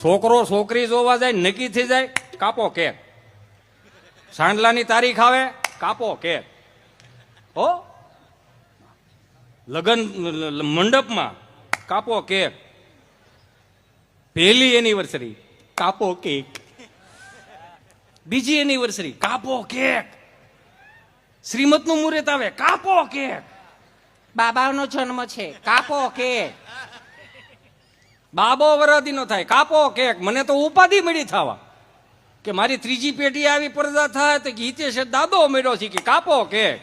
છોકરો છોકરી જોવા જાય નક્કી થઈ જાય, કાપો કેક. સાંડલાની તારીખ આવે, કાપો કેક. હો, લગન મંડપમાં કાપો કેક. પહેલી એનિવર્સરી કાપો કેક, બીજી એનિવર્સરી કાપો કેક, શ્રીમતનું મુહૂર્ત આવે કાપો કેક, બાબાનો જન્મ છે કાપો કેક, બાબો વરાદીનો થાય કાપો કેક. મને તો ઉપાધિ મળી થવા કે મારી ત્રીજી પેઢી આવી પડદા થાય તો હિતેશ દાદો મળ્યો છે કે કાપો કેક.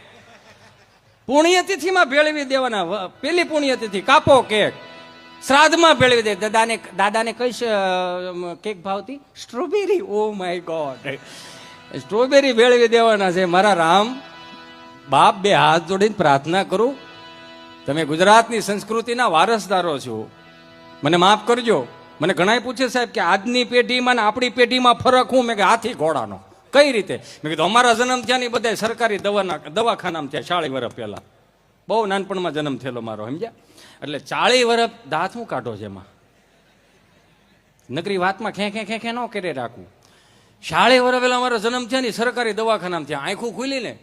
પુણ્યતિથિમાં ભેળવી દેવાના, પેલી પુણ્યતિથિ કાપો કેક. શ્રાદ્ધમાં ભેળવી દે. દાદાને કઈ કેક ભાવતી? Strawberry. Oh my God, strawberry ભેળવી દેવાના છે. મારા રામ બાપ બે હાથ જોડીને પ્રાર્થના કરું, તમે ગુજરાતની સંસ્કૃતિના વારસદારો છો, મને માફ કરજો. મને ઘણા પૂછે સાહેબ કે આજની પેઢીમાં ને આપણી પેઢીમાં ફરક હું? મેં કે હાથી ઘોડાનો. કઈ રીતે? મેં કીધું અમારા જન્મ થયા ની બધા સરકારી દવાખાનામાં થયા 40 વર્ષ પહેલા. બહુ નાનપણમાં જન્મ થયેલો મારો, સમજ્યા? એટલે 40 વર્ષ દાંત હું કાઢો છે એમાં? નકરી વાતમાં ખે ન કરે રાખવું. 40 વર્ષ પહેલા અમારો જન્મ થયા ને સરકારી દવાખાનામાં થયા. આંખું ખુલી ને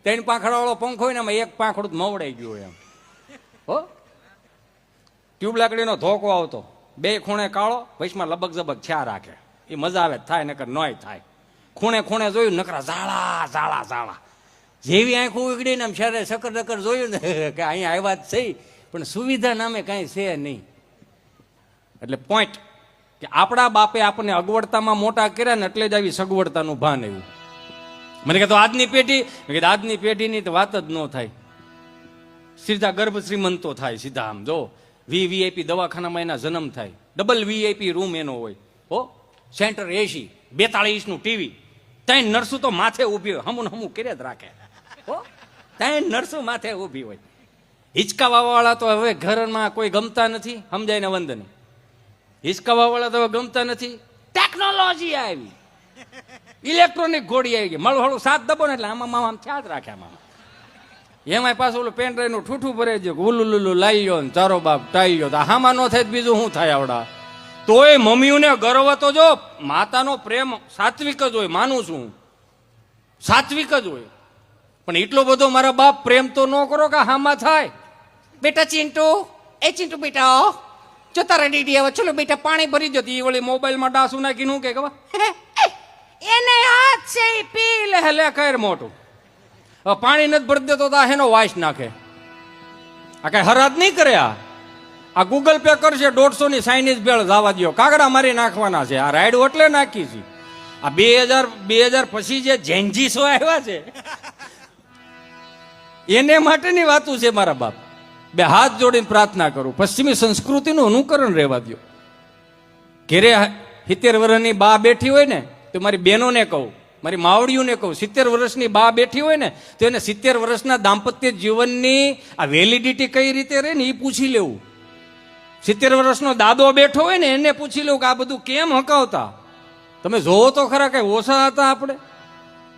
3 પાંખડા વાળો પંખો હોય ને એમાં 1 પાંખડું મવડાઈ ગયું એમ. હો, ટ્યુબ લાકડીનો ધોકો આવતો, 2 ખૂણે કાળો, વચમાં લબક ઝબક છા રાખે. એ મજા આવે થાય, નકર નોય થાય. ખૂણે ખૂણે જોયું નકરા ઝાડા ઝાડા ઝાડા. જેવી આંખું ઉગડી ને શહેરે સકર દકર જોયું ને કે અહીંયા આવ્યા જ છે, પણ સુવિધા નામે કાંઈ છે નહીં. એટલે પોઈન્ટ કે આપણા બાપે આપણને અગવડતામાં મોટા કર્યા ને એટલે જ આવી સગવડતાનું ભાન આવ્યું. મને કહેતો આજની પેઢી, મેં કીધું આજની પેઢીની તો વાત જ ન થાય. સીધા ગર્ભ શ્રીમંતો થાય સીધા. આમ જો વીઆઈપી દવાખાનામાં એના જન્મ થાય, ડબલ વીઆઈપી રૂમ એનો હોય. હો, સેન્ટર એસી, 42 ઇંચનું ટીવી, 3 નર્સો તો માથે ઊભી હોય, હમું હમું કરે જ રાખે. હો, 3 નર્સો માથે ઊભી હોય. હિંચકાવાવાળા તો હવે ઘરમાં કોઈ ગમતા નથી, સમજાય ને વંદન. હિંચકાવાવાળા તો હવે ગમતા નથી. ટેકનોલોજી આવી, ઇલેક્ટ્રોનિક ઘોડી આવી ગઈ. મળું હળું 7 દબો ને એટલે આમાં આમ થયા જ રાખે. આમાં એમાં પાછું ઓલું પેન ડ્રાઈવ નું ઠૂઠું ભરે છે, ઉલુલુલું લાઈ ગયો ને તારો બાપ ટાઈ ગયો. હામાં ન થાય બીજું શું થાય આવડા? તોય મમ્મીઓને ગર્વ તો જો, માતાનો પ્રેમ સાત્વિક જ હોય, માનું છું, સાત્વિક જ હોય. પણ એટલો બધો મારા બાપ પ્રેમ તો ન કરો કે હામાં થાય. બેટા ચિંટુ, એ ચિંટુ બેટા જો તારા દીદી હવે ચલો બેટા પાણી ભરી જતી. એ વળી મોબાઈલમાં ડાસું નાખીને હું કે એને હાથ છે પી લે કર મોટું. પાણી નથી ભરી દેતો તો એનો વાઇસ નાખે. આ કઈ હરાજ નહીં કરે. આ ગૂગલ પે કરશે 150 ની ચાઇનીઝ ભેળ જવા દો, કાગડા મારી નાખવાના છે. આ રાઈડ એટલે નાખી છે. આ 2000 પછી જે જેન્જીસો આવ્યા છે એને માટેની વાતું છે. મારા બાપ બે હાથ જોડીને પ્રાર્થના કરું, પશ્ચિમી સંસ્કૃતિનું અનુકરણ રહેવા દો. ઘેરે 70 વર્ષની બા બેઠી હોય ને તો મારી બહેનોને કહું, મારી માવડીઓને કહું, 70 વર્ષની બા બેઠી હોય ને તો એને 70 વર્ષના દાંપત્ય જીવનની આ વેલિડિટી કઈ રીતે રહે ને એ પૂછી લેવું. 70 વર્ષનો દાદો બેઠો હોય ને એને પૂછી લેવું કે આ બધું કેમ હકાવતા. તમે જોવો તો ખરા કઈ ઓછા હતા આપણે?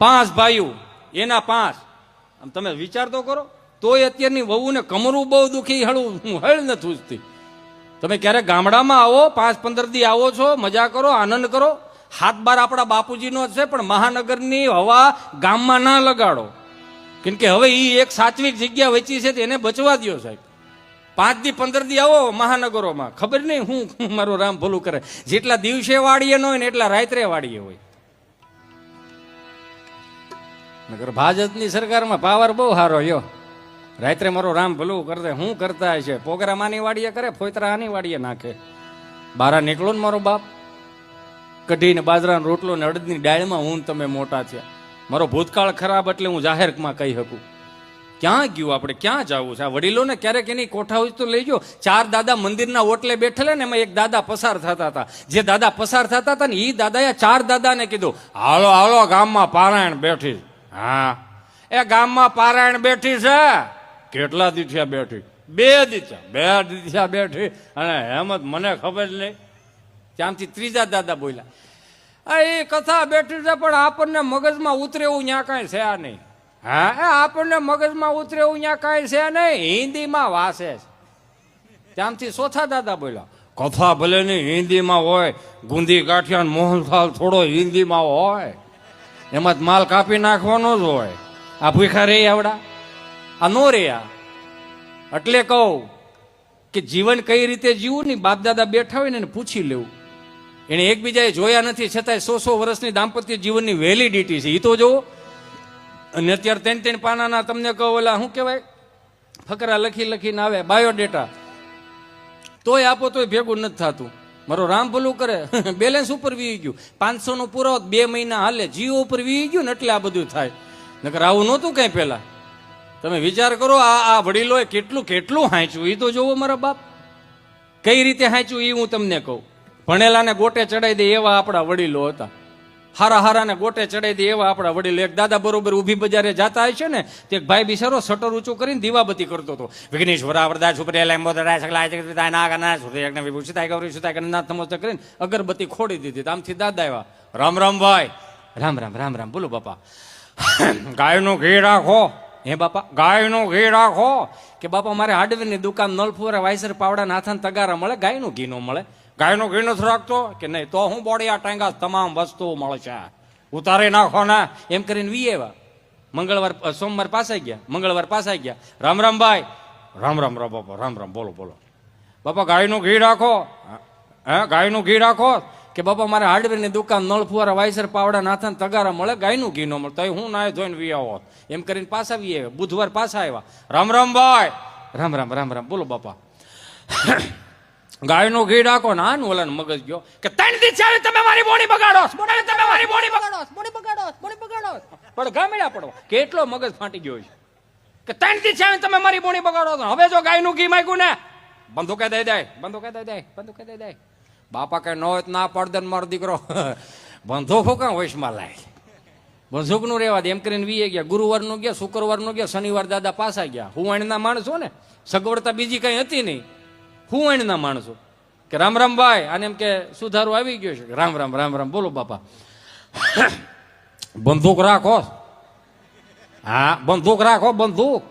5 ભાઈઓ, એના 5. આમ તમે વિચાર તો કરો. તોય અત્યારની વહુને કમરું બહુ દુખી, હળ નથી ઉજતી. તમે ક્યારેક ગામડામાં આવો, 5-15 દી આવો છો, મજા કરો, આનંદ કરો. હાથ બાર આપણા બાપુજીનો જ છે, પણ મહાનગરની હવા ગામમાં ના લગાડો. કેમ કે હવે એ એક સાત્વિક જગ્યા વચ્ચી છે, એને બચવા દો સાહેબ. 5 દી 15 દી આવો મહાનગરોમાં, ખબર નહીં હું મારો રામ ભલું કરે. જેટલા દિવસે વાડીએ ન હોય ને એટલા રાત્રે વાડીએ હોય. નગર ભાજપની સરકારમાં પાવર બહુ સારો યો. રાત્રે મારો રામ ભલું કરતે હું કરતા છે. પોગરા માની વાડીએ કરે, ફોતરા આની વાડીએ નાખે. બારા નીકળો ને મારો બાપ, કઢીને બાજરાનો રોટલો ને અડદની ડાળમાં હું તમે મોટા થયા. મારો ભૂતકાળ ખરાબ એટલે હું જાહેરમાં કહી શકું. ક્યાં ગયું આપણે, ક્યાં જવું છે? આ વડીલોને ક્યારેક એની કોઠા હોય તો લઈ ગયો. 4 દાદા મંદિરના ઓટલે બેઠેલા ને એમાં એક દાદા પસાર થતા હતા. જે દાદા પસાર થતા હતા ને એ દાદાએ 4 દાદાને કીધું હાલો હાલો ગામમાં પારાયણ બેઠી. હા, એ ગામમાં પારાયણ બેઠી છે. કેટલા દીઠિયા બેઠી? 2 દીઠિયા બેઠી. અને હેમત મને ખબર જ નહીં. ત્યાંથી 3જા દાદા બોલ્યા, એ કથા બેઠી છે પણ આપણને મગજમાં ઉતરે એવું ત્યાં કાંઈ છે નહીં. હા, આપણને મગજમાં ઉતરે એવું ત્યાં કાંઈ છે નહીં, હિન્દીમાં વાસે છે. ત્યાંથી ચોથા દાદા બોલ્યા, કથા ભલે નહીં હિન્દીમાં હોય, ગુંદી ગાંઠિયા મોહનથાળ થોડો હિન્દીમાં હોય, એમાં જ માલ કાપી નાખવાનો જ હોય. આ ભૂખા રે આવડા, આ નો રે. એટલે કહું કે જીવન કઈ રીતે જીવવું ને બાપ દાદા બેઠા હોય ને પૂછી લેવું. એને એકબીજાએ જોયા નથી છતાંય 100 વર્ષની દાંપત્ય જીવનની વેલિડિટી છે એ તો જોવો. અને અત્યારે 3 પાનાના તમને કહો ઓલા શું કહેવાય ફકરા લખીને આવે બાયોડેટા, તોય આપો તોય ભેગું નથી થતું. મારો રામ ભલું કરે બેલેન્સ ઉપર વી ગયું, 500 નો પુરાવો 2 મહિના હાલે, જીઓ ઉપર વી ગયું ને એટલે આ બધું થાય. નકર આવું નહોતું કઈ પેલા. તમે વિચાર કરો આ વડીલોએ કેટલું કેટલું હાંચ્યું એ તો જોવો મારા બાપ. કઈ રીતે હાંચ્યું એ હું તમને કહું. ભણેલાને ગોટે ચડાઈ દે એવા આપણા વડીલો હતા. હારાને ગોટે ચડાઈ દે એવા આપણા વડીલો. એક દાદા બરોબર ઊભી બજારે જાતા હશે ને તે એક ભાઈ બિચારો શટર ઊંચું કરીને દીવાબત્તી કરતો હતો. વિઘ્નેશ્વરા વરદા છુપરેલા એમ્બોદરા સકલા જગતા નાગના સુતયજ્ઞ વિભૂષિતાય ગૌરી સુતાય ગણનાથ નમસ્તે કરીને અગરબત્તી ખોડી દીધી. આમથી દાદા આવ્યા. રામ રામ ભાઈ. રામ રામ રામ રામ. બોલો બાપા. ગાયનું ઘી રાખો. હે બાપા ગાયનું ઘી રાખો. કે બાપા મારે હાર્ડવેરની દુકાન નલફુરા વાયસર પાવડા નાથાન તગારા મળે, ગાયનું ઘી નો મળે. ગાયનું ઘી નથી રાખતો કે નહીં તો હું બોડિયા ટાંગા તમામ વસ્તુઓ મળશે, ઉતારી નાખો ને એમ કરીને વીએવા. સોમવાર પાસાઈ ગયા, મંગળવાર પાસાઈ ગયા. રામ રામ ભાઈ. રામ રામ રામ બાપા. રામ રામ. બોલો બોલો બાપા. ગાયનું ઘી રાખો. હે ગાયનું ઘી રાખો. કે બાપા મારે હાર્ડવેરની દુકાન નળફુવારા વાયસર પાવડા નાથાન તગારા મળે, ગાયનું ઘી ન મળે. તો હું નાય ધોઈને વી આવો એમ કરીને પાછા વી આવ્યા. બુધવાર પાછા આવ્યા. રામ રામ ભાઈ. રામ રામ રામ રામ. બોલો બાપા. ગાયનું ઘી રાખો ને આનું ઓલાને મગજ ગયો કે 3 દિવસ આવે તમે મારી બોડી બગાડો, તમે મારી બોડી બગાડો. પણ ગામેડા પડો કેટલો મગજ ફાટી ગયો છે કે 3 દિવસ આવે તમે મારી બોડી બગાડો. હવે જો ગાયનું ઘી માંગ્યું ને બંદૂકે દઈ દે. બાપા કઈ ન હોય ના પડદે મારો દીકરો બંદૂકો કાં વશમાં લાય, બંદૂક નું રેવા દે એમ કરીને વીએ ગયા. ગુરુવાર નું ગયા, શુક્રવાર નું ગયા, શનિવાર દાદા પાસા ગયા. હું એના માણસો ને સગવડતા બીજી કઈ હતી નહીં. હું એના માણસો કે રામ રામ ભાઈ. અને એમ કે સુધારો આવી ગયો છે. રામ રામ રામ રામ. બોલો બાપા. બંદૂક રાખો. હા બંદૂક રાખો. બંદૂક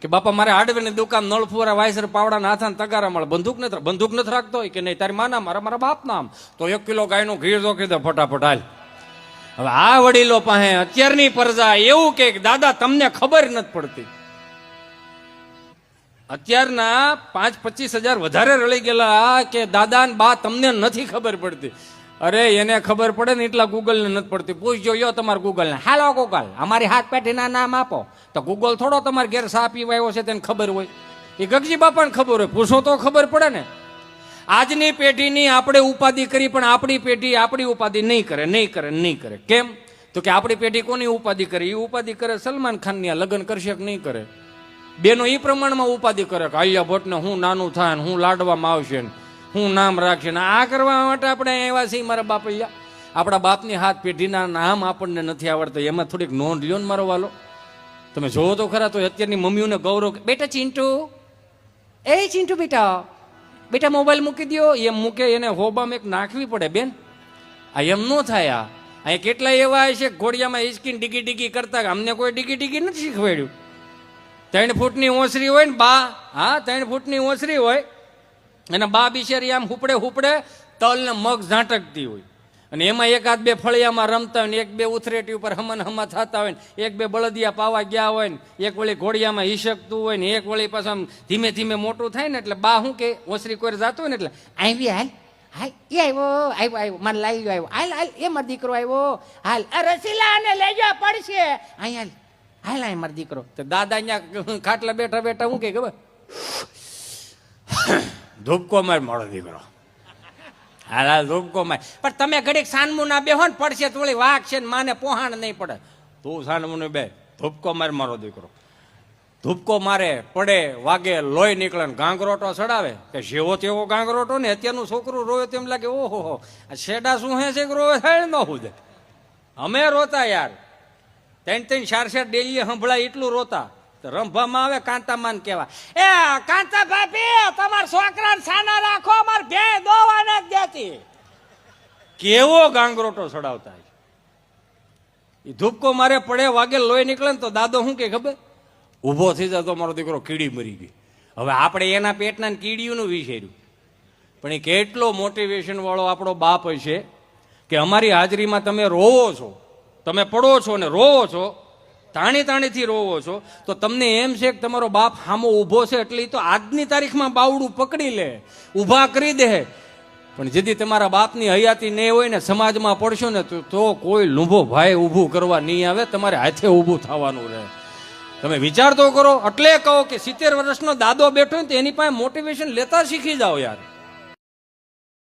કે બાપા મારે હાર્ડવેરની દુકાન નળફુવારા વાયસર પાવડા નાથાન તગારા મળે, બંદૂક નથી રાખતો કે નહીં તારી માના મારા બાપ નામ તો 1 કિલો ગાયનું ઘી તો કીધું ફટાફટ હાલ. હવે આ વડીલો પાસે અત્યારની પ્રજા એવું કે દાદા તમને ખબર નથી પડતી. અત્યારના 5-25 હજાર વધારે રળી ગયેલા કે દાદા ને બા તમને નથી ખબર પડતી. અરે એને ખબર પડે ને એટલા ગૂગલ ને નથી પડતી. પૂછજો યો તમારે ગૂગલ ને, હાલો ગૂગલ અમારી હાથ પેઢીના નામ આપો. તો ગૂગલ થોડો તમારે ઘેર સા પીવા આવ્યો છે તેને ખબર હોય. એ ગગજી બાપાને ખબર હોય. પૂછો તો ખબર પડે ને. આજની પેઢીની આપણે ઉપાધિ કરી પણ આપણી પેઢી આપણી ઉપાધિ નહીં કરે. કેમ તો કે આપણી પેઢી કોની ઉપાધિ કરે? એ ઉપાધિ કરે સલમાન ખાનની લગ્ન કરશે કે નહીં કરે. બેનો એ પ્રમાણમાં ઉપાધિ કરે કે આલિયા ભટ્ટને હું નાનું થાય ને હું લાડવામાં આવશે ને હું નામ રાખશે ને આ કરવા માટે આપણે એવા છીએ મારા બાપૈયા. આપણા બાપની હાથ પેઢીના નામ આપણને નથી આવડતા. એમાં થોડીક નોંધ લ્યો ને મારો વાલો. તમે જોવો તો ખરા તો અત્યારની મમ્મીઓને ગૌરવ બેટા ચિંટુ બેટા મોબાઈલ મૂકી દો એમ મૂકે. એને હોબામાં એક નાખવી પડે બેન. આ એમ ન થાય. અહીંયા કેટલા એવા છે ઘોડિયામાં હિચકીને ડીગી કરતા. અમને કોઈ ડીગી નથી શીખવાડ્યું. 3 ફૂટની ઓસરી હોય ને બા, હા 3 ફૂટની ઓસરી હોય અને બા બિચારી આમ હુપડે તલ ને મગ ઝાંટકતી હોય. અને એમાં 1-2 ફળિયામાં રમતા હોય ને 1-2 ઉથરેટી ઉપર હમા થતા હોય ને 1-2 બળદિયા પાવા ગયા હોય ને એક વળી ઘોડિયામાં હિસકતું હોય ને એક વળી પાછું આમ ધીમે ધીમે મોટું થાય ને એટલે બા શું કે ઓસરી કોઈ જતો હોય ને એટલે આવી હાલ એ આવ્યો મારે લાવી આવ્યો હાલ એ મારો દીકરો આવ્યો હાલ રસીલા ને લેજો પડશે અહીં હાલ મારો દીકરો. તો દાદા અહીંયા ખાટલા બેઠા હું કે ખબર ધૂપકો માર મારો દીકરો હાલ ધૂપકો માર. પણ તમે ઘડીક સાનમું ના બેહો ને પડશે થોડી વાઘ છે ને માને પોહાણ નહીં પડે. તું સાનમું બે ધૂપકો માર મારો દીકરો. ધૂપકો મારે પડે વાગે લોહી નીકળે ને ગાંગરોટો ચડાવે કે જેવો તેવો ગાંગરોટો ને અત્યારનું છોકરું રોવે તેમ લાગે ઓહો આ શેડા શું હે છે રોવે થાય ન હું અમે રોતા યાર 3-4 ડેલીએ સંભળાય એટલું રોતા. રંભામાં આવે કાંતામાન કેવા એ કાંતા ભાભી તમારા છોકરાને સાના રાખો અમાર ભે દોવા ન દેતી. કેવો ગાંગરોટો ચડાવતા એ ધૂપકો મારે પડે વાગે લોહી નીકળે ને તો દાદો શું કે ખબર ઊભો થઈ જાય તો મારો દીકરો કીડી મરી ગઈ. હવે આપણે એના પેટના કીડીઓનું વિચાર્યું પણ એ કેટલો મોટિવેશન વાળો આપણો બાપ હશે કે અમારી હાજરીમાં તમે રોવો છો, તમે પડો છો ને રોવો છો, તાણીથી રોવો છો, તો તમને એમ છે કે તમારો બાપ સામો ઊભો છે એટલે તો આજની તારીખમાં બાવડું પકડી લે, ઊભા કરી દે. પણ જેથી તમારા બાપની હયાતી નહીં હોય ને સમાજમાં પડશો ને તો કોઈ લૂંભો ભાઈ ઊભું કરવા નહીં આવે, તમારે હાથે ઊભું થવાનું રહે. તમે વિચાર તો કરો. એટલે કહો કે 70 વર્ષનો દાદો બેઠો ને તો એની પાસે મોટિવેશન લેતા શીખી જાઓ યાર.